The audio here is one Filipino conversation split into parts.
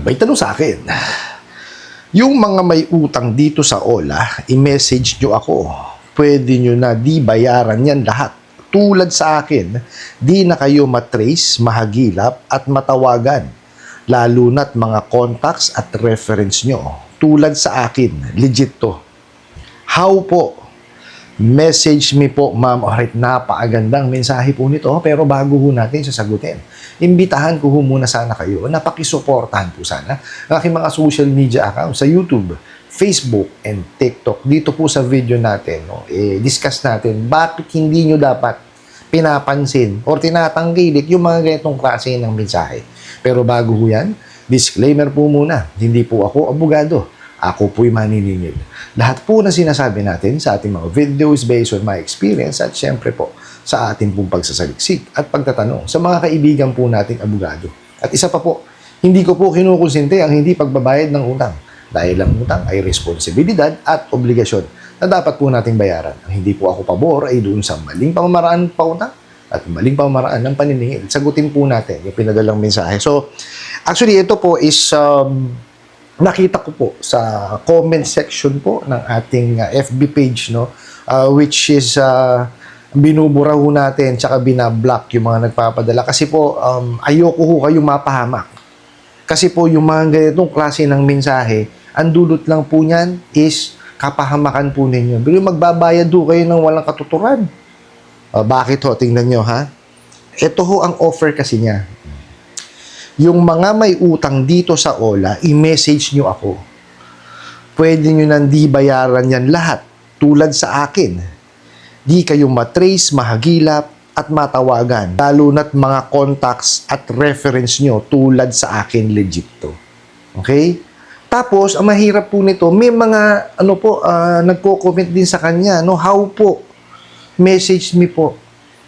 May tanong sa akin, yung mga may utang dito sa OLA, i-message nyo ako. Pwede nyo na di bayaran yan lahat. Tulad sa akin, di na kayo matrace, mahagilap at matawagan. Lalo na't mga contacts at reference nyo. Tulad sa akin, legit to. How po? Message me po, ma'am. Alright, napakagandang mensahe po nito. Pero bago ho natin sasagutin, imbitahan ko ho muna sana kayo na pakisuportahan po sana ang aking mga social media accounts sa YouTube, Facebook, and TikTok. Dito po sa video natin, discuss natin bakit hindi nyo dapat pinapansin or tinatanggilik yung mga ganitong klase ng mensahe. Pero bago ho yan, disclaimer po muna, hindi po ako abogado. Ako po'y maniningil. Lahat po na sinasabi natin sa ating mga videos based on my experience at syempre po sa ating pong pagsasaliksik at pagtatanong sa mga kaibigan po nating abogado. At isa pa po, hindi ko po kinukonsinti ang hindi pagbabayad ng utang dahil ang utang ay responsibilidad at obligasyon na dapat po nating bayaran. Ang hindi po ako pabor ay doon sa maling pamamaraan pa utang at maling pamamaraan ng paniningil. Sagutin po natin yung pinadalang mensahe. So, actually ito po is nakita ko po sa comment section po ng ating FB page, no, which is binubura ho natin tsaka binablock yung mga nagpapadala kasi po ayoko ho kayong mapahamak. Kasi po yung mga ganitong klase ng mensahe, ang dulot lang po niyan is kapahamakan po ninyo. Pero magbabayad ho kayo ng walang katuturan. Bakit ho? Tingnan nyo ha. Ito ho ang offer kasi niya. Yung mga may utang dito sa OLA, i-message nyo ako. Pwede nyo nang di bayaran yan lahat. Tulad sa akin. Di kayo matrace, mahagilap, at matawagan. Lalo na't mga contacts at reference nyo tulad sa akin, legit to. Okay? Tapos, ang mahirap po nito, may mga, nagko-comment din sa kanya, no? How po? Message me po.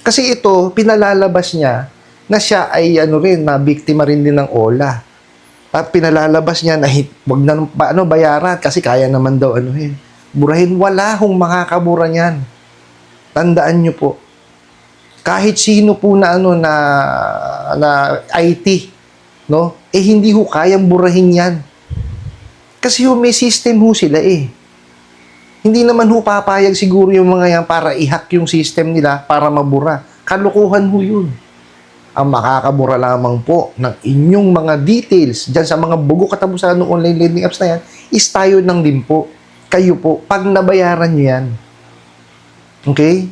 Kasi ito, pinalalabas niya, na siya ay na biktima rin din ng OLA. At pinalalabas niya na wag na bayaran kasi kaya naman daw burahin. Wala hong makakabura niyan. Tandaan niyo po. Kahit sino po na na IT, no? Hindi ho kayang burahin 'yan. Kasi may system ho sila Hindi naman ho papayag siguro yung mga yan para i-hack yung system nila para mabura. Kalokohan ho 'yun. Ang makakabura lamang po ng inyong mga details dyan sa mga bugo katapusan ng online lending apps na yan is tayo nang din po. Kayo po, pag nabayaran nyo yan. Okay?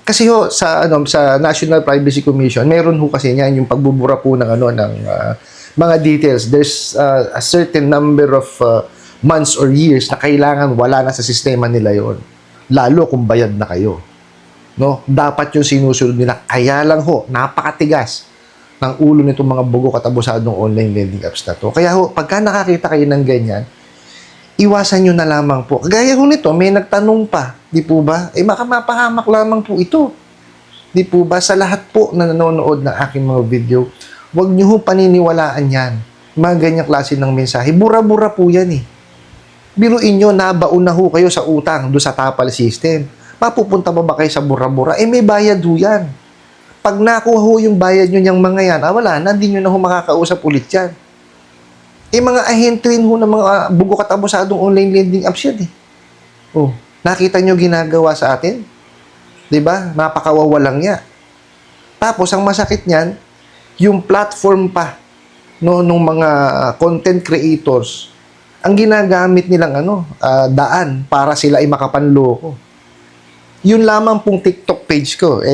Kasi ho, sa National Privacy Commission, meron ho kasi yan yung pagbubura po ng mga details. There's a certain number of months or years na kailangan wala na sa sistema nila yon. Lalo kung bayad na kayo. No, dapat yung sinusunod nila. Kaya lang ho, napakatigas ng ulo nitong mga bugo katabusadong online lending apps na to. Kaya ho, pagka nakakita kayo ng ganyan, iwasan nyo na lamang po. Kagaya ho nito, may nagtanong pa, di po ba? Mapahamak lamang po ito. Di po ba? Sa lahat po na nanonood ng aking mga video, huwag nyo ho paniniwalaan yan. Mga ganyang klase ng mensahe. Bura-bura po yan Biruin nyo, nabaon na ho kayo sa utang do sa Tapal system. Mapupunta pa ba kayo sa bura-bura? May bayad ho yan. Pag nakuha ho yung bayad nyo niyang mga yan, wala na, hindi nyo na ho makakausap ulit yan. Mga ahente rin ho ng mga bugo katabusadong online lending apps yan nakita nyo ginagawa sa atin? Diba? Napakawawalang niya. Tapos, ang masakit niyan, yung platform pa nung mga content creators, ang ginagamit nilang daan para sila ay makapanloko. Yun lamang pong TikTok page ko,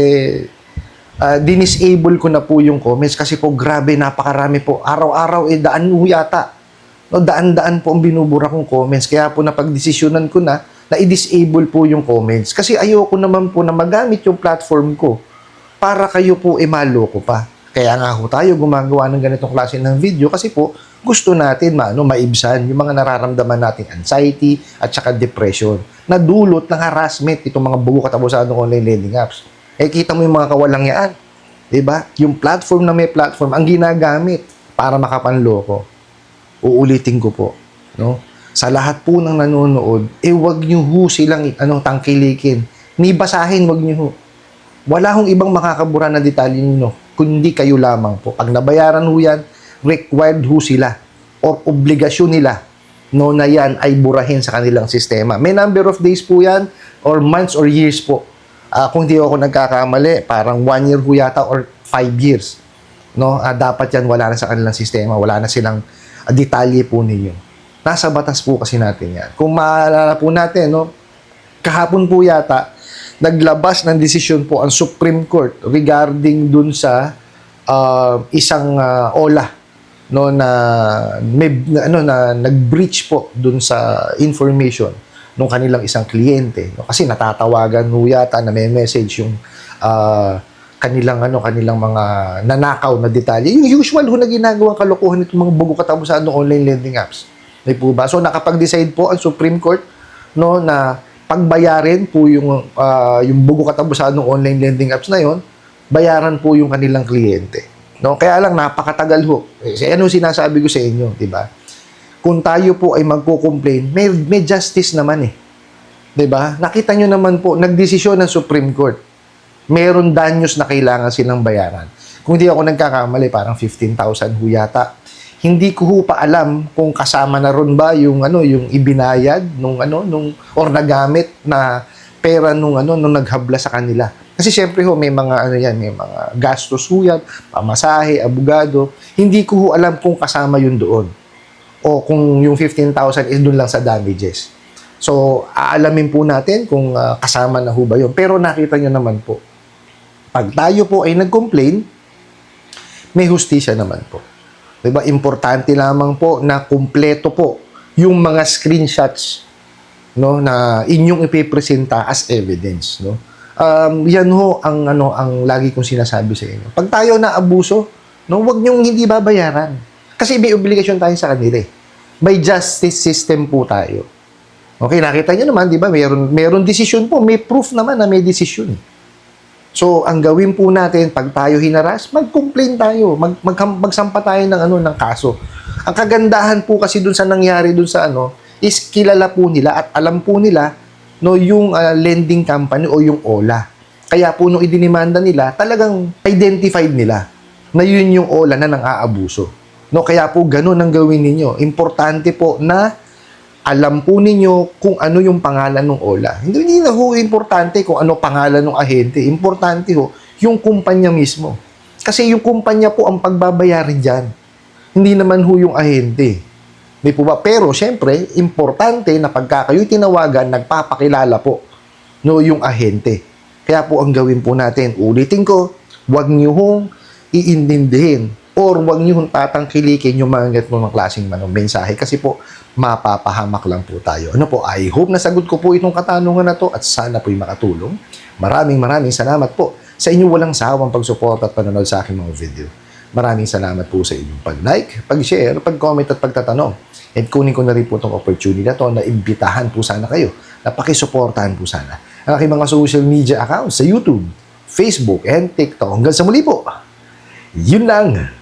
dinisable ko na po yung comments kasi po grabe, napakarami po. Araw-araw, daan mo yata. No, daan-daan po ang binubura kong comments. Kaya po napagdesisyonan ko na i-disable po yung comments. Kasi ayoko naman po na magamit yung platform ko para kayo po maloko pa. Kaya nga ho tayo gumagawa ng ganitong klase ng video kasi po gusto natin maibsan yung mga nararamdaman nating anxiety at saka depression na dulot ng harassment itong mga bugo katapusadong online lending apps. Kita mo yung mga kawalangyaan. Diba? Yung platform na may platform ang ginagamit para makapanloko. Uulitin ko po. No? Sa lahat po ng nanonood, wag nyo ho silang tangkilikin. Ni basahin, wag nyo ho. Wala hong ibang makakabura na detalye nyo, kundi kayo lamang po. Pag nabayaran ho yan, required ho sila or obligasyon nila no, na yan ay burahin sa kanilang sistema. May number of days po yan or months or years po. Kung di ako nagkakamali, parang 1 year ho yata or 5 years. No? Dapat yan wala na sa kanilang sistema. Wala na silang detalye po ninyo. Nasa batas po kasi natin yan. Kung maalala po natin, no, kahapon po yata, naglabas ng desisyon po ang Supreme Court regarding dun sa isang OLA no na may nag-breach po dun sa information ng kanilang isang kliyente no? Kasi natatawagan ho yata na may message yung kanilang mga nanakaw na detalye, yung usual ho na ginagawang kalokohan nitong mga bago katapusan ng online lending apps. May po ba? So nakapag-decide po ang Supreme Court no na pagbayarin po yung bugo katapusan ng online lending apps na yon, bayaran po yung kanilang kliyente. No, kaya lang napakatagal ho. Ano sinasabi ko sa inyo, 'di ba? Kung tayo po ay magko-complain, may justice naman eh. 'Di ba? Nakita nyo naman po, nagdesisyon ng Supreme Court. Meron danyos na kailangan silang bayaran. Kung hindi ako nagkakamali, parang 15,000 ho yata. Hindi ko ho pa alam kung kasama na ron ba yung yung ibinayad nung or nagamit na pera nung naghabla sa kanila. Kasi syempre ho may mga may mga gastos ho yan, pamasahe, abogado. Hindi ko ho alam kung kasama yun doon. O kung yung 15,000 is doon lang sa damages. So, aalamin po natin kung kasama na ho ba yun. Pero nakita nyo naman po, pag tayo po ay nag-complain, may hustisya naman po. Diba? Importante lamang po na kumpleto po yung mga screenshots no, na inyong ipipresenta as evidence. No? Yan ho ang lagi kong sinasabi sa inyo. Pag tayo na abuso, no, wag niyong hindi babayaran. Kasi may obligasyon tayo sa kanila. May justice system po tayo. Okay, nakita niyo naman, di ba? Meron desisyon po. May proof naman na may desisyon. So, ang gawin po natin, pag tayo hinaras, mag-complain tayo. Magsampa tayo ng kaso. Ang kagandahan po kasi dun sa nangyari dun sa is kilala po nila at alam po nila no, yung lending company o yung OLA. Kaya po nung idinimanda nila, talagang identified nila na yun yung OLA na nang-aabuso. No, kaya po ganun ang gawin ninyo. Importante po na alam po ninyo kung ano yung pangalan ng OLA. Hindi na ho importante kung ano pangalan ng ahente. Importante ho yung kumpanya mismo. Kasi yung kumpanya po ang pagbabayarin dyan. Hindi naman ho yung ahente. May po ba? Pero, syempre, importante na pagka kayo'y tinawagan, nagpapakilala po no, yung ahente. Kaya po ang gawin po natin, ulitin ko, huwag niyo hong iintindihin or huwag niyo hong tatangkilikin yung mga ganitong klaseng mensahe kasi po, mapapahamak lang po tayo. I hope nasagot ko po itong katanungan na to at sana po'y makatulong. Maraming salamat po sa inyong walang sawang pagsuporta at panonood sa aking mga video. Maraming salamat po sa inyong pag-like, pag-share, pag-comment at pagtatanong. At kunin ko na rin po itong opportunity na to na imbitahan po sana kayo na pakisuportahan po sana ang aking mga social media accounts sa YouTube, Facebook, and TikTok. Hanggang sa muli po. Yun lang.